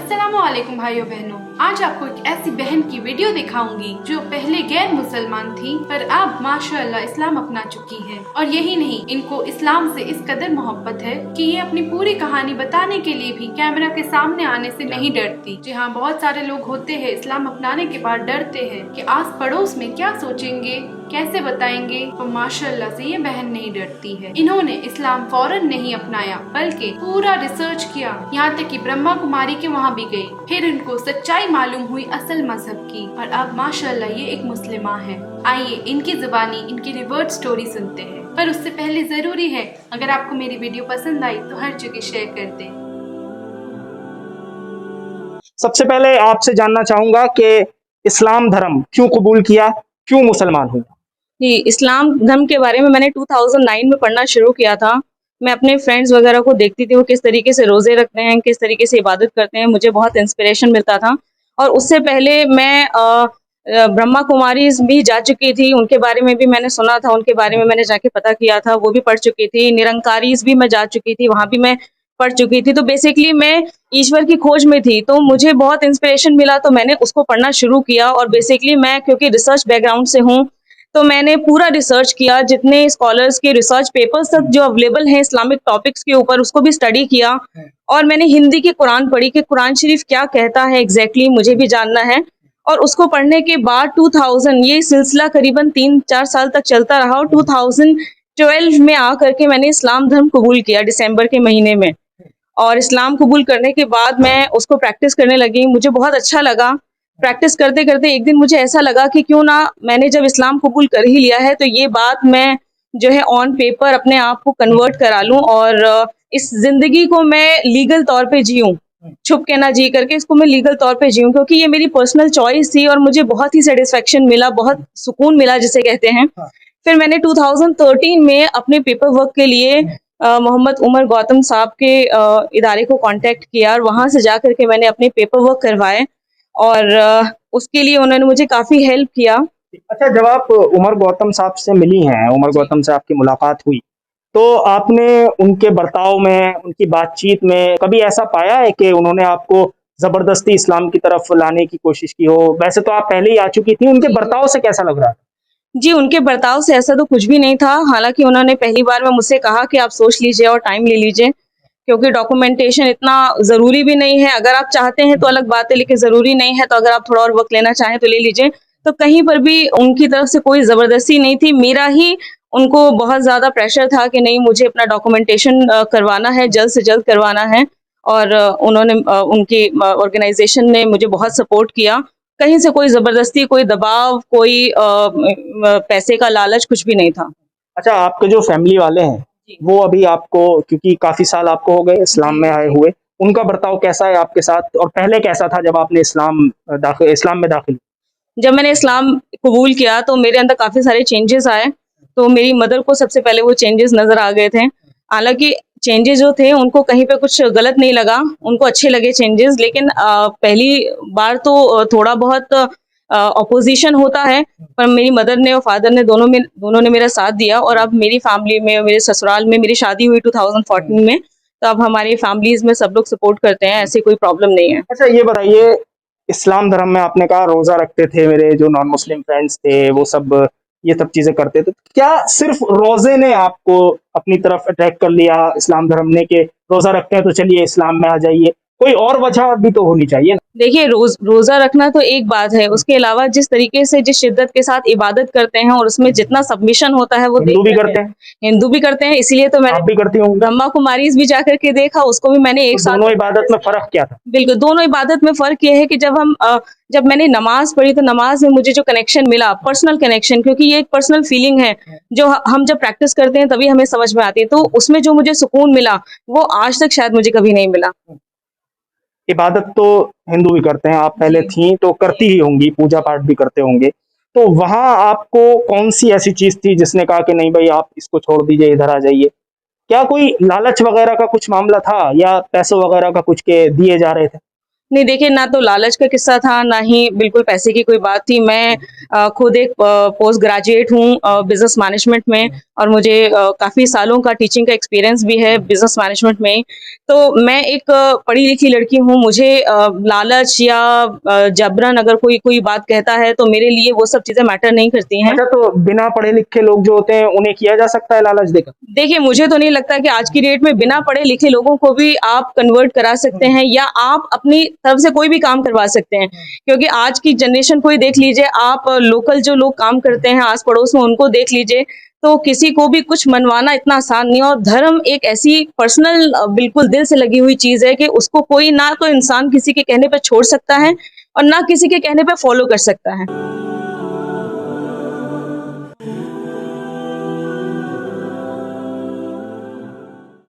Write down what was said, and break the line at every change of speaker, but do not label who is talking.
अस्सलामुअलैकुम भाइयों बहनों, आज आपको एक ऐसी बहन की वीडियो दिखाऊंगी जो पहले गैर मुसलमान थी पर अब माशाअल्लाह इस्लाम अपना चुकी है। और यही नहीं, इनको इस्लाम से इस कदर मोहब्बत है कि ये अपनी पूरी कहानी बताने के लिए भी कैमरा के सामने आने से नहीं डरती। जी हाँ, बहुत सारे लोग होते हैं इस्लाम अपनाने के बाद डरते हैं कि आस पड़ोस में क्या सोचेंगे, कैसे बताएंगे, और माशाअल्लाह से ये बहन नहीं डरती है। इन्होंने इस्लाम फौरन नहीं अपनाया बल्कि पूरा रिसर्च किया, यहाँ तक कि ब्रह्मा कुमारी के वहाँ भी गई। फिर इनको सच्चाई मालूम हुई असल मजहब की और अब माशाअल्लाह ये एक मुस्लिमा है। आइए इनकी जुबानी इनकी रिवर्स स्टोरी सुनते हैं। पर उससे पहले जरूरी है, अगर आपको मेरी वीडियो पसंद आई तो हर जगह शेयर कर दें।
सबसे पहले आपसे जानना चाहूंगा कि इस्लाम धर्म क्यों कबूल किया, क्यों मुसलमान हुआ?
जी, इस्लाम धर्म के बारे में मैंने 2009 में पढ़ना शुरू किया था। मैं अपने फ्रेंड्स वगैरह को देखती थी वो किस तरीके से रोज़े रखते हैं, किस तरीके से इबादत करते हैं, मुझे बहुत इंस्पिरेशन मिलता था। और उससे पहले मैं ब्रह्मा कुमारीज़ भी जा चुकी थी, उनके बारे में भी मैंने सुना था, उनके बारे में मैंने जाके पता किया था, वो भी पढ़ चुकी थी। निरंकारीज़ भी मैं जा चुकी थी, वहाँ भी मैं पढ़ चुकी थी। तो बेसिकली मैं ईश्वर की खोज में थी, तो मुझे बहुत इंस्पिरेशन मिला, तो मैंने उसको पढ़ना शुरू किया। और बेसिकली मैं क्योंकि रिसर्च बैकग्राउंड से हूँ, तो मैंने पूरा रिसर्च किया, जितने स्कॉलर्स के रिसर्च पेपर्स तक जो अवेलेबल हैं इस्लामिक टॉपिक्स के ऊपर, उसको भी स्टडी किया। और मैंने हिंदी की कुरान पढ़ी कि कुरान शरीफ क्या कहता है एग्जैक्टली, मुझे भी जानना है। और उसको पढ़ने के बाद 2000, ये सिलसिला करीबन 3-4 साल तक चलता रहा, और 2012 में आकर के मैंने इस्लाम धर्म कबूल किया दिसंबर के महीने में। और इस्लाम कबूल करने के बाद मैं उसको प्रैक्टिस करने लगी, मुझे बहुत अच्छा लगा। प्रैक्टिस करते करते एक दिन मुझे ऐसा लगा कि क्यों ना, मैंने जब इस्लाम कबूल कर ही लिया है तो ये बात मैं जो है ऑन पेपर अपने आप को कन्वर्ट करा लूं, और इस जिंदगी को मैं लीगल तौर पे जीऊं, छुप के ना जी करके इसको मैं लीगल तौर पे जीऊं, क्योंकि ये मेरी पर्सनल चॉइस थी और मुझे बहुत ही सेटिस्फेक्शन मिला, बहुत सुकून मिला जिसे कहते हैं। फिर मैंने 2013 में अपने पेपर वर्क के लिए मोहम्मद उमर गौतम साहब के इदारे को कांटेक्ट किया, और वहां से जा करके मैंने अपने पेपर वर्क करवाए, और उसके लिए उन्होंने मुझे काफी हेल्प किया।
अच्छा, जब आप उमर गौतम साहब से मिली हैं, उमर गौतम से आपकी मुलाकात हुई, तो आपने उनके बर्ताव में, उनकी बातचीत में कभी ऐसा पाया है कि उन्होंने आपको जबरदस्ती इस्लाम की तरफ लाने की कोशिश की हो? वैसे तो आप पहले ही आ चुकी थी, उनके बर्ताव से कैसा लग रहा था?
जी, उनके बर्ताव से ऐसा तो कुछ भी नहीं था। हालांकि उन्होंने पहली बार में मुझसे कहा कि आप सोच लीजिए और टाइम ले लीजिए, क्योंकि डॉक्यूमेंटेशन इतना ज़रूरी भी नहीं है। अगर आप चाहते हैं तो अलग बात है, लेकिन ज़रूरी नहीं है, तो अगर आप थोड़ा और वक्त लेना चाहें तो ले लीजिए। तो कहीं पर भी उनकी तरफ से कोई ज़बरदस्ती नहीं थी, मेरा ही उनको बहुत ज़्यादा प्रेशर था कि नहीं, मुझे अपना डॉक्यूमेंटेशन करवाना है, जल्द से जल्द करवाना है। और उन्होंने उनकी ऑर्गेनाइजेशन ने मुझे बहुत सपोर्ट किया। कहीं से कोई ज़बरदस्ती, कोई दबाव, कोई पैसे का लालच कुछ भी नहीं था।
अच्छा, आपके जो फैमिली वाले हैं वो अभी आपको, क्योंकि काफी साल आपको हो गए इस्लाम में आए हुए, उनका बर्ताव कैसा है आपके साथ, और पहले कैसा था जब आपने इस्लाम में दाखिल?
जब मैंने इस्लाम कबूल किया तो मेरे अंदर काफ़ी सारे चेंजेस आए। तो मेरी मदर को सबसे पहले वो चेंजेस नज़र आ गए थे। हालांकि चेंजेस जो थे उनको कहीं पे कुछ गलत नहीं लगा, उनको अच्छे लगे चेंजेस, लेकिन पहली बार तो थोड़ा बहुत ऑपोजिशन होता है, पर मेरी मदर ने और फादर ने दोनों ने मेरा साथ दिया। और अब मेरी फैमिली में, मेरे ससुराल में, मेरी शादी हुई 2014 में, तो अब हमारी फैमिलीज में सब लोग सपोर्ट करते हैं, ऐसी कोई प्रॉब्लम नहीं है।
अच्छा, ये बताइए, इस्लाम धर्म में आपने कहा रोजा रखते थे, मेरे जो नॉन मुस्लिम फ्रेंड्स थे वो सब ये सब चीजें करते थे, क्या सिर्फ रोजे ने आपको अपनी तरफ अट्रैक्ट कर लिया इस्लाम धर्म ने, कि रोजा रखते हैं तो चलिए इस्लाम में आ जाइए? कोई और वजह भी तो होनी चाहिए ना?
देखिए, रोजा रखना तो एक बात है, उसके अलावा जिस तरीके से, जिस शिद्दत के साथ इबादत करते हैं और उसमें जितना सबमिशन होता है वो
हिंदू भी करते हैं।
हिंदू भी करते हैं, इसीलिए तो मैंने
आप भी करती हूँ।
ब्रह्मा कुमारीज भी जाकर के देखा, उसको भी मैंने एक साथ।
दोनों इबादत में फर्क क्या था?
बिल्कुल, दोनों इबादत में फ़र्क ये है कि जब मैंने नमाज़ पढ़ी तो नमाज़ में मुझे जो कनेक्शन मिला, पर्सनल कनेक्शन, क्योंकि ये एक पर्सनल फीलिंग है, जो हम जब प्रैक्टिस करते हैं तभी हमें समझ में आती है, तो उसमें जो मुझे सुकून मिला, वो आज तक शायद मुझे कभी नहीं मिला।
इबादत तो हिंदू भी करते हैं, आप पहले थी तो करती ही होंगी, पूजा पाठ भी करते होंगे, तो वहां आपको कौन सी ऐसी चीज थी जिसने कहा कि नहीं भाई आप इसको छोड़ दीजिए, इधर आ जाइए? क्या कोई लालच वगैरह का कुछ मामला था, या पैसों वगैरह का कुछ के दिए जा रहे थे?
नहीं देखिए, ना तो लालच का किस्सा था, ना ही बिल्कुल पैसे की कोई बात थी। मैं खुद एक पोस्ट ग्रेजुएट हूँ बिजनेस मैनेजमेंट में, और मुझे काफ़ी सालों का टीचिंग का एक्सपीरियंस भी है बिजनेस मैनेजमेंट में। तो मैं एक पढ़ी लिखी लड़की हूँ, मुझे लालच या जबरन अगर कोई कोई बात कहता है तो मेरे लिए वो सब चीज़ें मैटर नहीं करती हैं।
अच्छा, तो बिना पढ़े लिखे लोग जो होते हैं उन्हें किया जा सकता है लालच देकर?
देखिए, मुझे तो नहीं लगता कि आज की डेट में बिना पढ़े लिखे लोगों को भी आप कन्वर्ट करा सकते हैं या आप अपनी तरफ से कोई भी काम करवा सकते हैं, क्योंकि आज की जनरेशन को ही देख लीजिए आप, लोकल जो लोग काम करते हैं आस पड़ोस में उनको देख लीजिए, तो किसी को भी कुछ मनवाना इतना आसान नहीं है। और धर्म एक ऐसी पर्सनल बिल्कुल दिल से लगी हुई चीज है कि उसको कोई ना तो इंसान किसी के कहने पे छोड़ सकता है और ना किसी के कहने पे फॉलो कर सकता है।